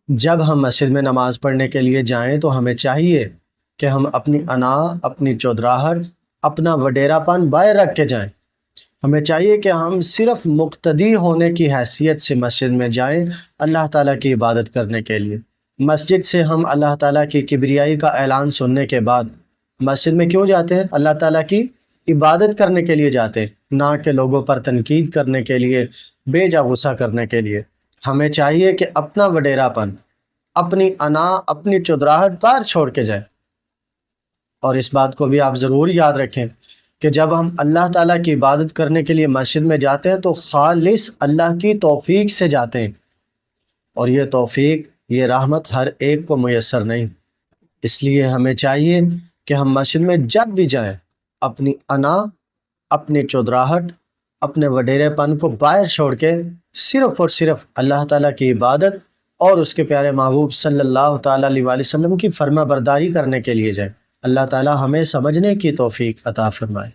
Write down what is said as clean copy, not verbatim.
جب ہم مسجد میں نماز پڑھنے کے لیے جائیں تو ہمیں چاہیے کہ ہم اپنی انا، اپنی چودراہٹ، اپنا وڈیرا پن باہر رکھ کے جائیں۔ ہمیں چاہیے کہ ہم صرف مقتدی ہونے کی حیثیت سے مسجد میں جائیں اللہ تعالیٰ کی عبادت کرنے کے لیے۔ مسجد سے ہم اللہ تعالیٰ کی کبریائی کا اعلان سننے کے بعد مسجد میں کیوں جاتے ہیں؟ اللہ تعالیٰ کی عبادت کرنے کے لیے جاتے ہیں، نہ کہ لوگوں پر تنقید کرنے کے لیے، بے جا غصہ کرنے کے لیے۔ ہمیں چاہیے کہ اپنا وڈیرا پن، اپنی انا، اپنی چودراہٹ باہر چھوڑ کے جائیں۔ اور اس بات کو بھی آپ ضرور یاد رکھیں کہ جب ہم اللہ تعالیٰ کی عبادت کرنے کے لیے مسجد میں جاتے ہیں تو خالص اللہ کی توفیق سے جاتے ہیں، اور یہ توفیق، یہ رحمت ہر ایک کو میسر نہیں۔ اس لیے ہمیں چاہیے کہ ہم مسجد میں جب بھی جائیں اپنی انا، اپنی چودراہٹ، اپنے وڈیرے پن کو باہر چھوڑ کے صرف اور صرف اللہ تعالیٰ کی عبادت اور اس کے پیارے محبوب صلی اللہ تعالیٰ علیہ وآلہ وسلم کی فرما برداری کرنے کے لیے جائیں۔ اللہ تعالیٰ ہمیں سمجھنے کی توفیق عطا فرمائے۔